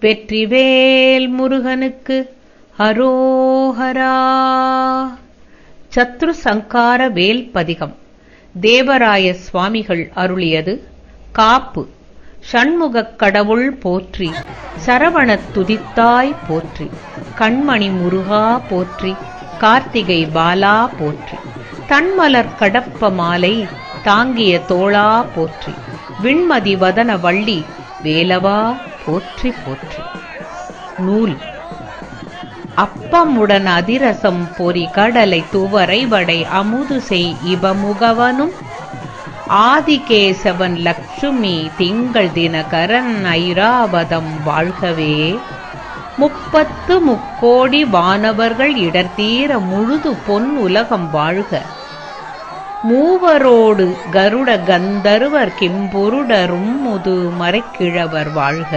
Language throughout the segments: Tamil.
வெற்றிவேல் முருகனுக்கு அரோஹரா. சத்ரு சங்கார வேல் பதிகம் தேவராய சுவாமிகள் அருளியது. காப்பு. ஷண்முகக் கடவுள் போற்றி, சரவணத் துதித்தாய் போற்றி, கண்மணி முருகா போற்றி, கார்த்திகை பாலா போற்றி, தன்மலர் கடப்ப மாலை தாங்கிய தோளா போற்றி, விண்மதி வதன வள்ளி வேலவா போற்றி போற்றி. நூல். அப்பமுடன் அதிரசம் பொறி கடலை துவரை வடை அமுது செய் இபமுகவனும் ஆதிகேசவன் லக்ஷ்மி திங்கள் தினகரன் ஐராவதம் வாழ்கவே. 30 முக்கோடி வானவர்கள் இடர்தீர முழுது பொன் உலகம் வாழ்க. மூவரோடு கருட கந்தர்வர் கிம்புருடரும் முது மறைக்கிழவர் வாழ்க.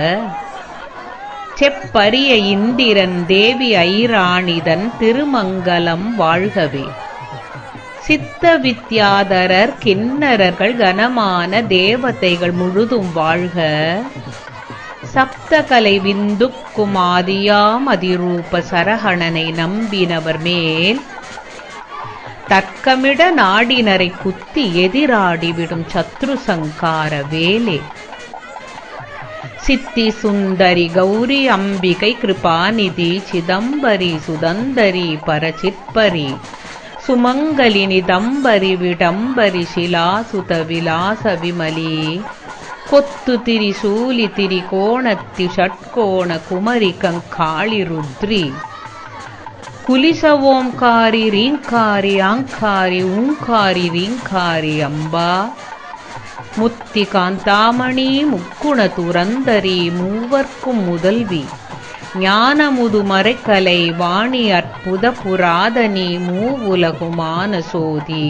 செப்பரிய இந்திரன் தேவி ஐராணிதன் திருமங்கலம் வாழ்கவே. சித்த வித்யாதரர் கிண்ணரர்கள் கனமான தேவதைகள் முழுதும் வாழ்க. சப்தகலை விந்துக்கும் ஆதியாம் அதிரூப சரகணனை நம்பினவர் மேல் தர்க்கமிட நாடினரை குத்தி எதிராடிவிடும் சத்ரு சங்கார வேலே. சித்தி சுந்தரி கௌரி அம்பிகை கிருபாநிதி சிதம்பரி சுதந்தரி பரசிற்பரி சுமங்கலினி தம்பரி விடம்பரி சிலாசுத விலாச விமலி கொத்து திரிசூலி திரிகோணத்தி ஷட்கோண குமரி கங்காளி ருத்ரி குலிச ஓம்காரி ரீங்காரி ஆங்காரி ஊங்காரி ரீங்காரி அம்பா முத்தி காந்தாமணி முக்குண துரந்தரி மூவர்க்கும் முதல்வி ஞானமுது மறைக்கலை வாணி அற்புத புராதனி மூவுலகுமான சோதி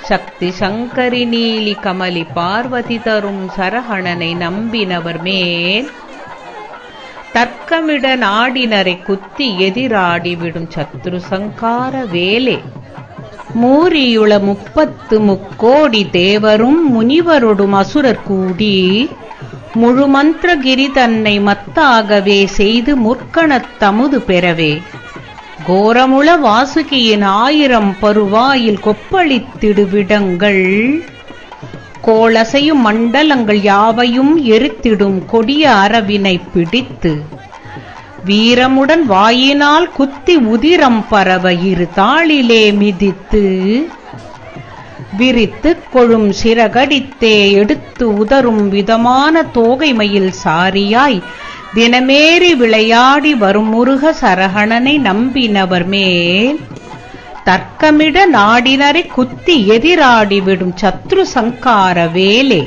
சக்தி சங்கரி நீலி கமலி பார்வதி தரும் சரகணனை நம்பினவர் மேல் தர்க்கமிட நாடினரை குத்தி எதிராடிவிடும் சத்ரு சங்கார வேலே. மூரியுள 30 முக்கோடி தேவரும் முனிவரொடும் அசுரர் கூடி முழு மந்திரகிரி தன்னை மத்தாகவே செய்து முற்கணத் தமுது பெறவே கோரமுள வாசுகியின் 1000 பருவாயில் கொப்பளித்திடுவிடங்கள் கோளசையும் மண்டலங்கள் யாவையும் எரித்திடும் கொடிய அரவினை பிடித்து வீரமுடன் வாயினால் குத்தி உதிரம் பரவ இரு தாளிலே மிதித்து விரித்து கொழும் சிறகடித்தே எடுத்து உதரும் விதமான தோகைமயில் சாரியாய் தினமேறி விளையாடி வரும் முருக சரகணனை நம்பினவர் மேல் தர்க்கமிட நாடினரை குத்தி எதிராடிவிடும் சத்ரு சங்கார வேலே.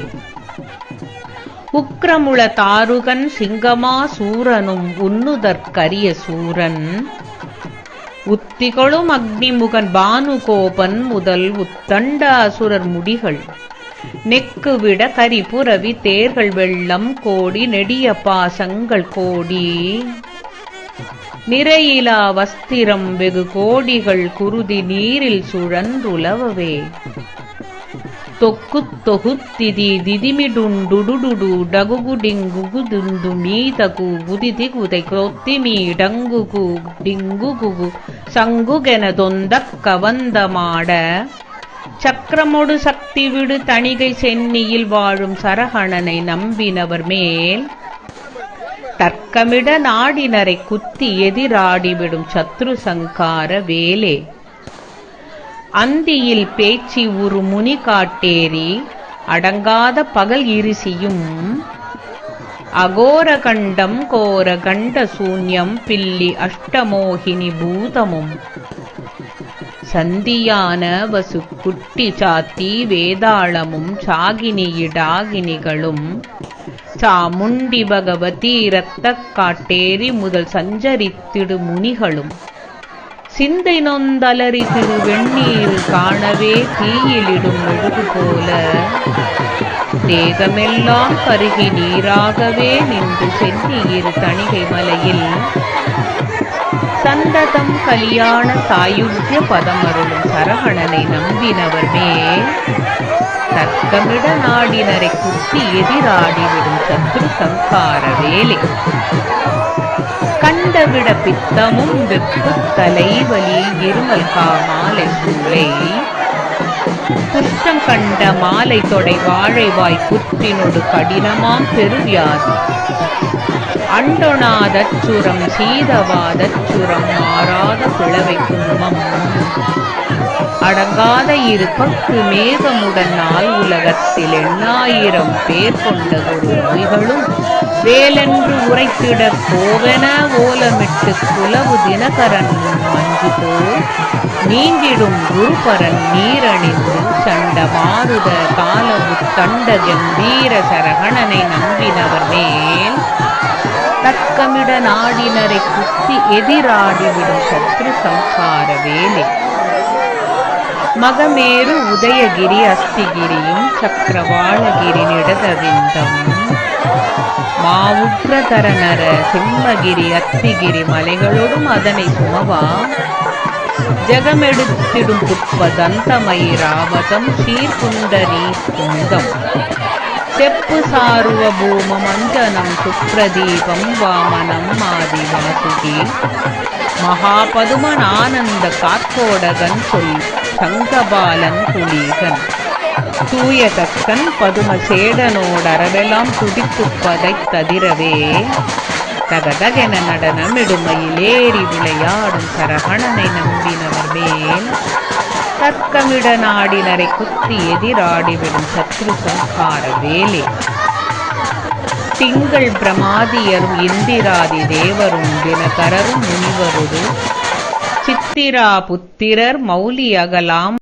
உக்ரமுள தாருகன் சிங்கமா சூரனும் உன்னுதற்கரிய சூரன் உத்திகளும் அக்னிமுகன் பானுகோபன் முதல் உத்தண்ட அசுரர் முடிகள் நெக்குவிட கரிபுரவி தேர்கள் வெள்ளம் கோடி நெடிய பாசங்கள் கோடி நிறையிலா வஸ்திரம் வெகு கோடிகள் குருதி நீரில் சுழன்றுலவவே தொக்கு தொகுத்திதி திதிமிடுண்டுடுடு டகுகுடிங்குகுதுண்டு மீதகு குதிதிகுதை கொத்திமீ டங்குகு டிங்குகு சங்குகென தொந்தக்க வந்தமாட சக்கரமொடு சக்தி விடு தணிகை சென்னியில் வாழும் சரகணனை நம்பினவர் மேல் தர்க்கமிட நாடினரை குத்தி எதிராடிவிடும் சத்ரு சங்கார வேலே. அந்தியில் பேச்சி உரு முனி காட்டேரி அடங்காத பகல் இருசியும் அகோரகண்டம் கோர கண்ட சூன்யம் பில்லி அஷ்டமோகினி பூதமும் சந்தியான வசு குட்டி சாத்தி வேதாளமும் சாகினியிடாகினிகளும் சாமுண்டி பகவதி இரத்தக் காட்டேரி முதல் சஞ்சரித்திடு முனிகளும் சிந்தை நொந்தலரி திரு வெண்ணீர் காணவே தீயிலிடும் மெழுகு போல தேகமெல்லாம் கருகி நீராகவே நின்று சென்னியிரு தணிகை மலையில் சந்ததம் கலியாண சாயுஜ்ய பதமருளும் சரகணனை நம்பினவர் மேல் தர்க்கமிட நாடினரை குத்தி எதிராடிவிடும் சத்ரு சங்கார வேலை. கண்டவிட பித்தமும் வெப்பு தலைவலி இருமல் காமாலை சூளை குற்றம் கண்ட மாலை தொடை வாழைவாய் புற்றினொடு கடினமாம் பெருவியாதி அண்டொணாதச்சுரம் சீதவாதச்சுரம் மாறாத பிளவை குன்மம் அடங்காத இரு பக்கு மேகமுடன் நாள் உலகத்தில் 8000 பேர் கொண்ட ஒரு நோய்களும் வேலென்று உரைத்திட கோவென ஓலமிட்டு குலவு தினகரன் மஞ்சு போல் நீங்கிடும் குருபரன் நீரணிந்து சண்ட மாருத காலவு தண்ட கம்பீர சரகணனை நம்பினவர் மேல் தர்க்கமிட நாடினரை குத்தி எதிராடிவிடும் சத்ரு சம்சார வேலை. மகமேரு உதயகிரி அஸ்திகிரியும் சக்கரவாளகிரி நிடதவிந்தம் மாவுற்றதரநர சிம்மகிரி அத்திகிரி மலைகளோடும் அதனை சுமவா ஜகமெடுத்திடும் புட்பதந்தமயிராவதம் சீர்குண்டரீ குந்தம் செப்பு சாருவ பூமம் அஞ்சனம் சுப்ரதீபம் வாமனம் ஆதி வாசுகி மகாபதுமன் ஆனந்த காத்தோடகன் சொல் சங்கபாலன் குலீகன் தூய தக்கன் பதும சேடனோடரவெல்லாம் துடித்துப் பதைத்ததிரவே தகதகென நடனமிடுமையிலேறி விளையாடும் சரகணனை நம்பினவர் மேல் தர்க்கமிட நாடினரை குத்தி எதிராடிவிடும் சத்ரு சங்கார வேலை. திங்கள் பிரமாதியரும் இந்திராதி தேவரும் தினகரரும் முனிவருடு சித்திரா புத்திரர் மௌலி அகலாம்